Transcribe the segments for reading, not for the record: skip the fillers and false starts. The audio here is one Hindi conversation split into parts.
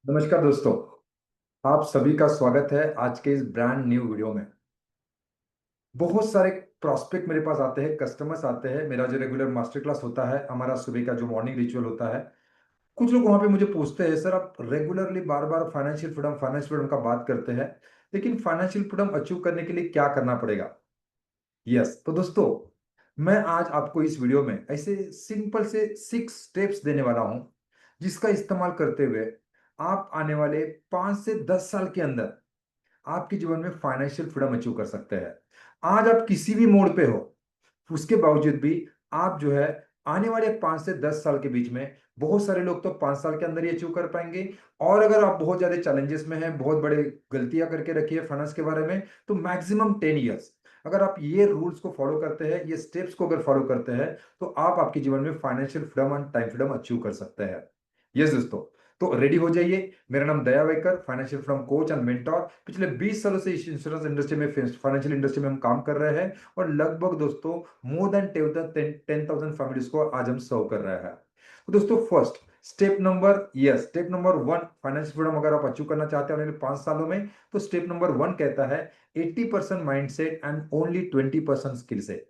नमस्कार दोस्तों। आप सभी का स्वागत है आज के इस ब्रांड न्यू वीडियो में। बहुत सारे प्रॉस्पेक्ट मेरे पास आते हैं, कस्टमर्स आते हैं। मेरा जो रेगुलर मास्टर क्लास होता है, हमारा सुबह का जो मॉर्निंग रिचुअल होता है, कुछ लोग वहां पे मुझे पूछते हैं, सर आप रेगुलरली बार बार फाइनेंशियल फ्रीडम का बात करते हैं, लेकिन फाइनेंशियल फ्रीडम अचीव करने के लिए क्या करना पड़ेगा। यस, तो दोस्तों, मैं आज आपको इस वीडियो में ऐसे सिंपल से 6 स्टेप्स देने वाला हूं, जिसका इस्तेमाल करते हुए आप आने वाले 5 से 10 साल के अंदर आपके जीवन में फाइनेंशियल फ्रीडम अचीव कर सकते हैं। आज आप किसी भी मोड़ पे हो, उसके बावजूद भी आप जो है आने वाले 5 से 10 साल के बीच में, बहुत सारे लोग तो 5 साल के अंदर ही अचीव कर पाएंगे। और अगर आप बहुत ज्यादा चैलेंजेस में हैं, बहुत बड़े गलतियां करके रखी है फाइनेंस के बारे में, तो मैक्सिमम 10 ईयर्स। अगर आप ये रूल्स को फॉलो करते हैं, ये स्टेप्स को अगर फॉलो करते हैं, तो आप आपके जीवन में financial freedom and time freedom achieve कर सकते हैं। यस दोस्तों, तो रेडी हो जाइए। मेरा नाम Daya Waker, financial freedom coach and mentor. पिछले 20 सालों से इस इंश्योरेंस इंडस्ट्री में, फाइनेंशियल इंडस्ट्री में हम काम कर रहे हैं। और लगभग दोस्तों मोर देन 10,000 फैमिलीज को आज हम सर्व कर रहे हैं। तो दोस्तों, first step number 1, financial freedom अगर आप अचीव करना चाहते हैं अगले 5 सालों में, तो स्टेप नंबर 1 कहता है 80% mindset and only 20% skill set.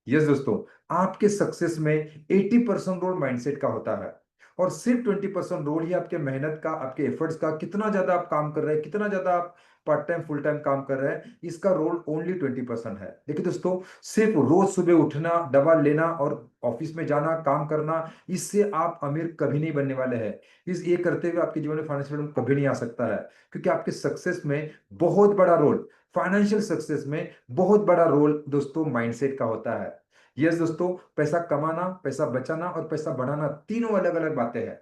Yes दोस्तों, आपके सक्सेस में 80% रोल माइंडसेट का होता है, और सिर्फ 20% रोल ही आपके मेहनत का, आपके एफर्ट्स का, कितना ज्यादा आप काम कर रहे हैं, कितना ज्यादा आप पार्ट टाइम फुल टाइम काम कर रहे हैं, इसका रोल ओनली 20% है। देखिए दोस्तों, सिर्फ रोज सुबह उठना, दवा लेना और ऑफिस में जाना, काम करना, इससे आप अमीर कभी नहीं बनने वाले हैं। इस ये करते हुए आपके जीवन में फाइनेंशियल फ्रीडम कभी नहीं आ सकता है, क्योंकि आपके सक्सेस में बहुत बड़ा रोल, फाइनेंशियल सक्सेस में बहुत बड़ा रोल दोस्तों माइंडसेट का होता है। यस दोस्तों, पैसा कमाना, पैसा बचाना और पैसा बढ़ाना तीनों अलग अलग बातें हैं।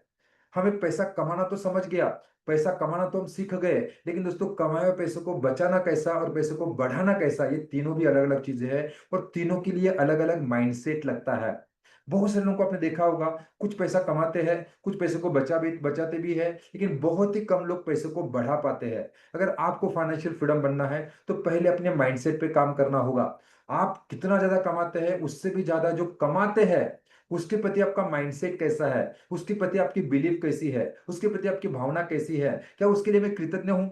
हमें पैसा कमाना तो समझ गया, पैसा कमाना तो हम सीख गए, लेकिन दोस्तों कमाए हुए पैसों को बचाना कैसा और पैसों को बढ़ाना कैसा, ये तीनों भी अलग अलग चीजें हैं। और तीनों के लिए अलग अलग माइंडसेट लगता है। बहुत सारे लोगों को आपने देखा होगा, कुछ पैसा कमाते हैं, कुछ पैसे को बचाते भी है, लेकिन बहुत ही कम लोग पैसे को बढ़ा पाते हैं। अगर आपको फाइनेंशियल फ्रीडम बनना है, तो पहले अपने माइंडसेट पे काम करना होगा। आप कितना ज्यादा कमाते हैं, उससे भी ज्यादा जो कमाते हैं, उसके प्रति आपका माइंडसेट कैसा है, उसके प्रति आपकी बिलीफ कैसी है, उसके प्रति आपकी भावना कैसी है, क्या उसके लिए मैं कृतज्ञ हूं।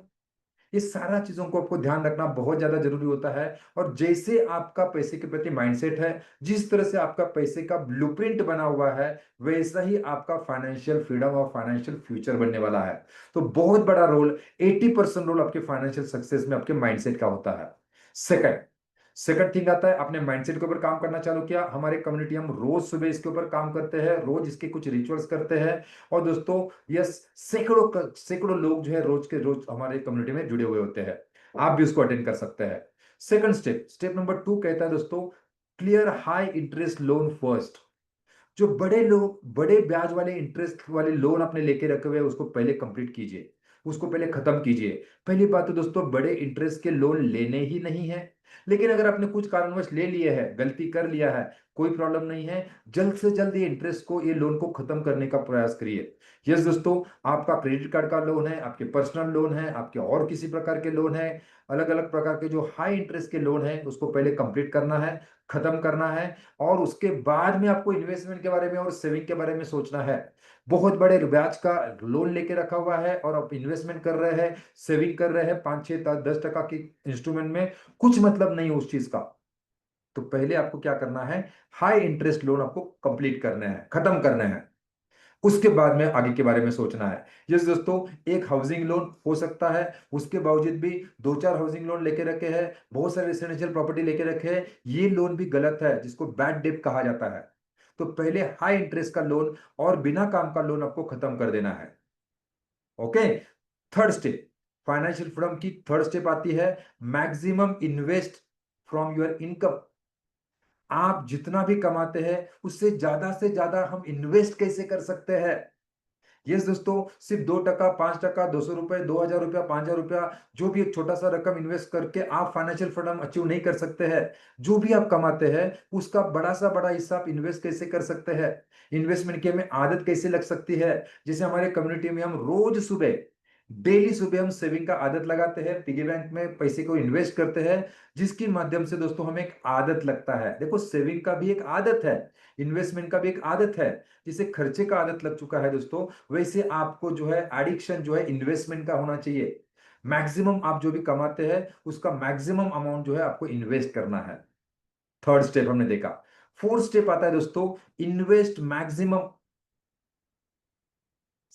ये सारा चीजों को आपको ध्यान रखना बहुत ज्यादा जरूरी होता है। और जैसे आपका पैसे के प्रति माइंडसेट है, जिस तरह से आपका पैसे का ब्लूप्रिंट बना हुआ है, वैसा ही आपका फाइनेंशियल फ्रीडम और फाइनेंशियल फ्यूचर बनने वाला है। तो बहुत बड़ा रोल, 80% रोल आपके फाइनेंशियल सक्सेस में आपके माइंडसेट का होता है। सेकंड सेकंड थिंग आता है, आपने माइंडसेट के ऊपर काम करना चालू किया। हमारे कम्युनिटी हम रोज सुबह इसके ऊपर काम करते हैं, रोज इसके कुछ रिचुअल्स करते हैं। और दोस्तों, यस, सैकड़ों लोग जो है रोज के रोज हमारे कम्युनिटी में जुड़े हुए होते हैं। आप भी उसको अटेंड कर सकते हैं। सेकंड स्टेप नंबर 2 कहता है दोस्तों, clear high interest loan first. जो बड़े ब्याज वाले इंटरेस्ट वाले लोन आपने लेके रखे हुए हैं, उसको पहले कंप्लीट कीजिए, उसको पहले खत्म कीजिए। पहली बात तो दोस्तों, बड़े इंटरेस्ट के लोन लेने ही नहीं है। लेकिन अगर आपने कुछ कारणवश ले लिए है, गलती कर लिया है, कोई प्रॉब्लम नहीं है। जल्द से जल्द ये इंटरेस्ट को, ये लोन को खत्म करने का प्रयास करिए। यस दोस्तों, आपका क्रेडिट कार्ड का लोन है, आपके पर्सनल लोन है, आपके और किसी प्रकार के लोन है, अलग अलग प्रकार के जो हाई इंटरेस्ट के लोन है, उसको पहले कंप्लीट करना है, खत्म करना है। और उसके बाद में आपको इन्वेस्टमेंट के बारे में और सेविंग के बारे में सोचना है। बहुत बड़े ब्याज का लोन लेके रखा हुआ है और आप इन्वेस्टमेंट कर रहे हैं, सेविंग कर रहे हैं 5, 6, 10% की इंस्ट्रूमेंट में, कुछ मतलब नहीं है उस चीज का। तो पहले आपको क्या करना है, हाई इंटरेस्ट लोन आपको कंप्लीट करने हैं, खत्म करने हैं। उसके बाद में आगे के बारे में सोचना है। यस दोस्तों, एक हाउसिंग लोन हो सकता है, उसके बावजूद भी 2, 4 हाउसिंग लोन लेके रखे हैं, बहुत सारे रेसिडेंशियल प्रॉपर्टी लेके रखे हैं, ये लोन भी गलत है, जिसको बैड डेट कहा जाता है। तो पहले हाई इंटरेस्ट का लोन और बिना काम का लोन आपको खत्म कर देना है। Okay. Third step, financial freedom की थर्ड स्टेप आती है, maximum invest from your income. आप जितना भी कमाते हैं, उससे ज्यादा से ज्यादा हम इन्वेस्ट कैसे कर सकते हैं। यस दोस्तों, सिर्फ 2%, 5%, 200 रुपए, 2,000 रुपया, 5,000 रुपया, जो भी एक छोटा सा रकम इन्वेस्ट करके आप फाइनेंशियल फ्रीडम अचीव नहीं कर सकते हैं। जो भी आप कमाते हैं, उसका बड़ा सा बड़ा हिस्सा आप इन्वेस्ट कैसे कर सकते हैं, इन्वेस्टमेंट की हमें आदत कैसे लग सकती है। जैसे हमारे कम्युनिटी में हम रोज सुबह डेली सुबह हम सेविंग का आदत लगाते हैं, पिगी बैंक में पैसे को इन्वेस्ट करते हैं, जिसके माध्यम से दोस्तों हमें एक आदत लगता है। देखो सेविंग का भी एक आदत है, इन्वेस्टमेंट का भी एक आदत है। जिसे खर्चे का आदत लग चुका है दोस्तों, वैसे आपको जो है एडिक्शन जो है इन्वेस्टमेंट का होना चाहिए। मैक्सिमम आप जो भी कमाते हैं उसका मैक्सिमम अमाउंट जो है आपको इन्वेस्ट करना है। थर्ड स्टेप हमने देखा। फोर्थ स्टेप आता है दोस्तों, इन्वेस्ट मैक्सिमम।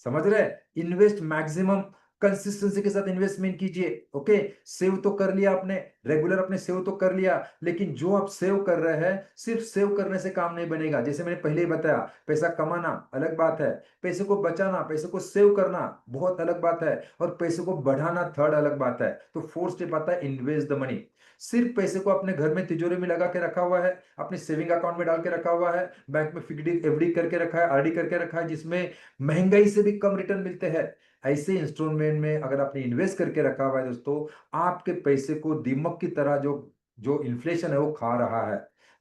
समझ रहे? इन्वेस्ट मैक्सिमम, कंसिस्टेंसी के साथ इन्वेस्टमेंट कीजिए। ओके, सेव तो कर लिया आपने, रेगुलर अपने सेव तो कर लिया, लेकिन जो आप सेव कर रहे हैं सिर्फ सेव करने से काम नहीं बनेगा। जैसे मैंने पहले ही बताया, पैसा कमाना अलग बात है, पैसे को बचाना, पैसे को सेव करना बहुत अलग बात है, और पैसे को बढ़ाना थर्ड अलग बात है। तो फोर्थ स्टेप आता है इन्वेस्ट द मनी। सिर्फ पैसे को अपने घर में तिजोरी में लगा के रखा हुआ है, अपने सेविंग अकाउंट में डाल के रखा हुआ है, बैंक में फिक्स्ड एफडी करके रखा है, आरडी करके रखा है, जिसमें महंगाई से भी कम रिटर्न मिलते हैं, ऐसे इंस्ट्रूमेंट में अगर आपने इन्वेस्ट करके रखा हुआ है दोस्तों, आपके पैसे को दीमक की तरह जो जो इन्फ्लेशन है वो खा रहा है।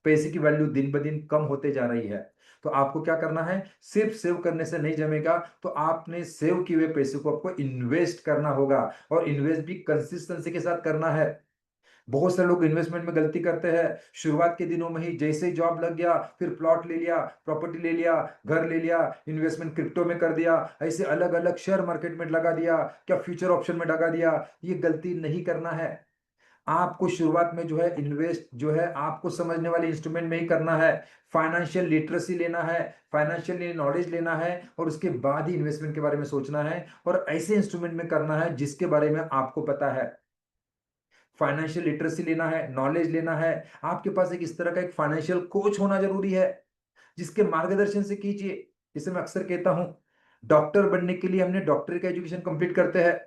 पैसे की वैल्यू दिन ब दिन कम होते जा रही है। तो आपको क्या करना है, सिर्फ सेव करने से नहीं जमेगा, तो आपने सेव किए हुए पैसे को आपको इन्वेस्ट करना होगा, और इन्वेस्ट भी कंसिस्टेंसी के साथ करना है। बहुत सारे लोग इन्वेस्टमेंट में गलती करते हैं, शुरुआत के दिनों में ही जैसे ही जॉब लग गया फिर प्लॉट ले लिया, प्रॉपर्टी ले लिया, घर ले लिया, इन्वेस्टमेंट क्रिप्टो में कर दिया, ऐसे अलग अलग शेयर मार्केट में लगा दिया, क्या फ्यूचर ऑप्शन में लगा दिया। ये गलती नहीं करना है। आपको शुरुआत में जो है इन्वेस्ट जो है आपको समझने वाले इंस्ट्रूमेंट में ही करना है। फाइनेंशियल लिटरेसी लेना है, फाइनेंशियल नॉलेज लेना है, और उसके बाद ही इन्वेस्टमेंट के बारे में सोचना है, और ऐसे इंस्ट्रूमेंट में करना है जिसके बारे में आपको पता है। फाइनेंशियल लिटरेसी लेना है, नॉलेज लेना है। आपके पास एक इस तरह का एक फाइनेंशियल कोच होना जरूरी है, जिसके मार्गदर्शन से कीजिए। जिसे मैं अक्सर कहता हूं, डॉक्टर बनने के लिए हमने डॉक्टरी का एजुकेशन कंप्लीट करते हैं,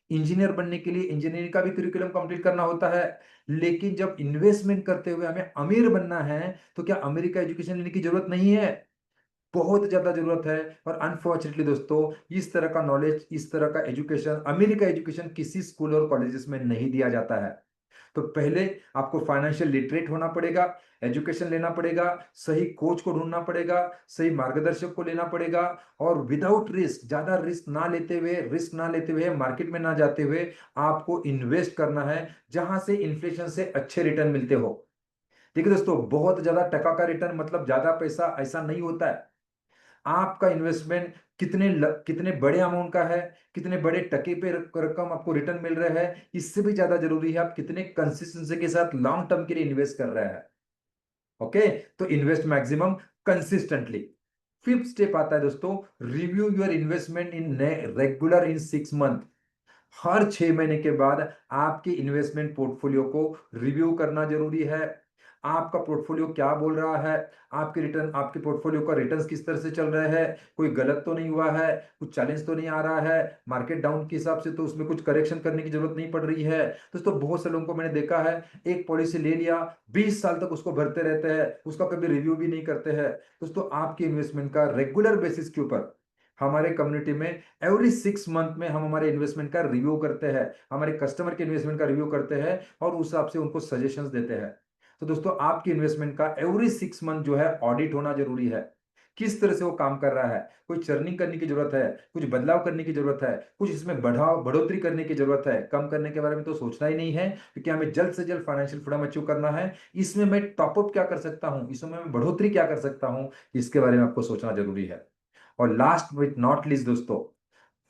इंजीनियर बनने के लिए इंजीनियरिंग का भी करिकुलम कंप्लीट करना होता है, लेकिन जब इन्वेस्टमेंट करते हुए हमें अमीर बनना है, तो क्या अमीर का एजुकेशन लेने की जरूरत नहीं है? बहुत ज्यादा जरूरत है। और अनफॉर्चुनेटली दोस्तों, इस तरह का नॉलेज, इस तरह का एजुकेशन, अमेरिका का एजुकेशन किसी स्कूल और कॉलेजेस में नहीं दिया जाता है। तो पहले आपको फाइनेंशियल लिटरेट होना पड़ेगा, एजुकेशन लेना पड़ेगा, सही कोच को ढूंढना पड़ेगा, सही मार्गदर्शक को लेना पड़ेगा, और विदाउट रिस्क, ज्यादा रिस्क ना लेते हुए, मार्केट में ना जाते हुए आपको इन्वेस्ट करना है जहां से इन्फ्लेशन से अच्छे रिटर्न मिलते हो। देखिए दोस्तों, बहुत ज्यादा टका का रिटर्न मतलब ज्यादा पैसा, ऐसा नहीं होता है। आपका इन्वेस्टमेंट कितने बड़े अमाउंट का है, कितने बड़े टके पे रकम आपको रिटर्न मिल रहा है, इससे भी ज्यादा जरूरी है आप कितने कंसिस्टेंसी के साथ लॉन्ग टर्म के लिए इन्वेस्ट कर रहे हैं। ओके, तो invest maximum consistently. Fifth step आता है दोस्तों, review your investment in regular in 6 month. हर 6 महीने के बाद आपके इन्वेस्टमेंट पोर्टफोलियो को रिव्यू करना जरूरी है। आपका पोर्टफोलियो क्या बोल रहा है, आपके रिटर्न, आपके पोर्टफोलियो का रिटर्न्स किस तरह से चल रहे हैं, कोई गलत तो नहीं हुआ है, कुछ चैलेंज तो नहीं आ रहा है, मार्केट डाउन के हिसाब से तो उसमें कुछ करेक्शन करने की जरूरत नहीं पड़ रही है। दोस्तों बहुत से लोगों को मैंने देखा है, एक पॉलिसी ले लिया, 20 साल तक उसको भरते रहते हैं, उसका कभी रिव्यू भी नहीं करते हैं। दोस्तों आपके इन्वेस्टमेंट का रेगुलर बेसिस के ऊपर हमारे कम्युनिटी में एवरी 6 मंथ में हम हमारे इन्वेस्टमेंट का रिव्यू करते हैं, हमारे कस्टमर के इन्वेस्टमेंट का रिव्यू करते हैं, और उस हिसाब से उनको सजेशंस देते हैं। तो दोस्तों आपकी इन्वेस्टमेंट का एवरी 6 मंथ जो है ऑडिट होना जरूरी है। किस तरह से वो काम कर रहा है, कोई चर्निंग करने की जरूरत है, कुछ बदलाव करने की जरूरत है, कुछ इसमें बढ़ाव बढ़ोतरी करने की जरूरत है। कम करने के बारे में तो सोचना ही नहीं है, क्योंकि हमें जल्द से जल्द फाइनेंशियल फ्रीडम अचीव करना है। इसमें मैं टॉपअप क्या कर सकता हूँ, इसमें मैं बढ़ोतरी क्या कर सकता हूँ, इसके बारे में आपको सोचना जरूरी है। और लास्ट बट नॉट लीस्ट दोस्तों,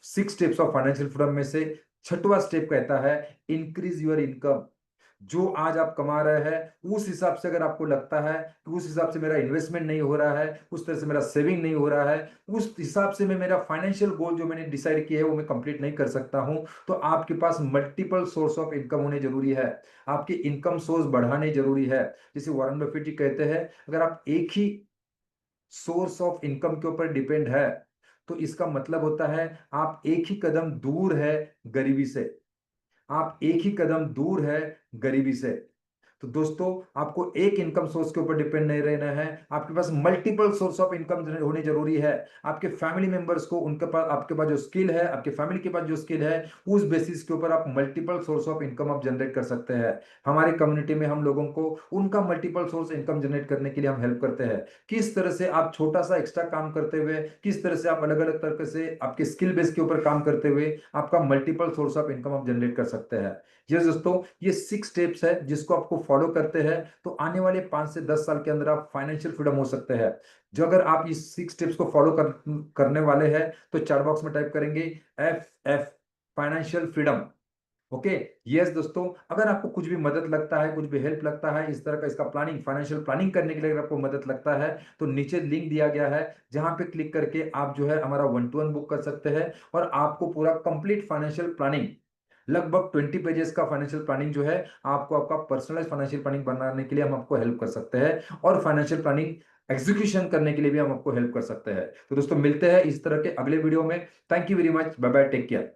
6 स्टेप्स ऑफ फाइनेंशियल फ्रीडम में से छठवां स्टेप कहता है इंक्रीज योर इनकम। जो आज आप कमा रहे हैं उस हिसाब से अगर आपको लगता है कि उस हिसाब से मेरा इन्वेस्टमेंट नहीं हो रहा है, उस तरह से मेरा सेविंग नहीं हो रहा है, उस हिसाब से मैं मेरा फाइनेंशियल गोल जो मैंने डिसाइड किया है वो मैं कंप्लीट नहीं कर सकता हूं, तो आपके पास मल्टीपल सोर्स ऑफ इनकम होने जरूरी है। आपके इनकम सोर्स बढ़ाने जरूरी है। जैसे वॉरेन बफेट जी कहते हैं, अगर आप एक ही सोर्स ऑफ इनकम के ऊपर डिपेंड है, तो इसका मतलब होता है आप एक ही कदम दूर है गरीबी से। आप एक ही कदम दूर है गरीबी से। तो दोस्तों, आपको एक इनकम सोर्स के ऊपर डिपेंड नहीं रहना है, आपके पास मल्टीपल सोर्स ऑफ इनकम होने जरूरी है। आपके फैमिली मेंबर्स को, उनके पास, आपके पास जो स्किल है, आपके फैमिली के पास जो स्किल है, उस बेसिस के ऊपर आप मल्टीपल सोर्स ऑफ इनकम आप जनरेट कर सकते हैं। हमारे कम्युनिटी में हम लोगों को उनका मल्टीपल सोर्स इनकम जनरेट करने के लिए हम हेल्प करते हैं। किस तरह से आप छोटा सा एक्स्ट्रा काम करते हुए, किस तरह से आप अलग अलग तरीके से आपके स्किल बेस के ऊपर काम करते हुए आपका मल्टीपल सोर्स ऑफ इनकम आप जनरेट कर सकते हैं। ये दोस्तों, ये 6 स्टेप्स है जिसको आपको फॉलो करते हैं तो आने वाले 5 से 10 साल के अंदर आप फाइनेंशियल फ्रीडम हो सकते हैं। जो अगर आप इस 6 स्टेप्स को फॉलो करने वाले हैं तो चैट बॉक्स में टाइप करेंगे FF, financial freedom. Okay. Yes दोस्तों, अगर आपको कुछ भी मदद लगता है, कुछ भी हेल्प लगता है इस तरह का, इसका प्लानिंग, फाइनेंशियल प्लानिंग करने के लिए अगर आपको मदद लगता है तो नीचे लिंक दिया गया है, जहां पे क्लिक करके आप जो है हमारा 1-to-1 बुक कर सकते हैं और आपको पूरा कंप्लीट फाइनेंशियल प्लानिंग, लगभग 20 पेजेस का फाइनेंशियल प्लानिंग जो है, आपको आपका पर्सनलाइज फाइनेंशियल प्लानिंग बनाने के लिए हम आपको हेल्प कर सकते हैं और फाइनेंशियल प्लानिंग एग्जीक्यूशन करने के लिए भी हम आपको हेल्प कर सकते हैं। तो दोस्तों, मिलते हैं इस तरह के अगले वीडियो में। Thank you very much, bye bye, take care.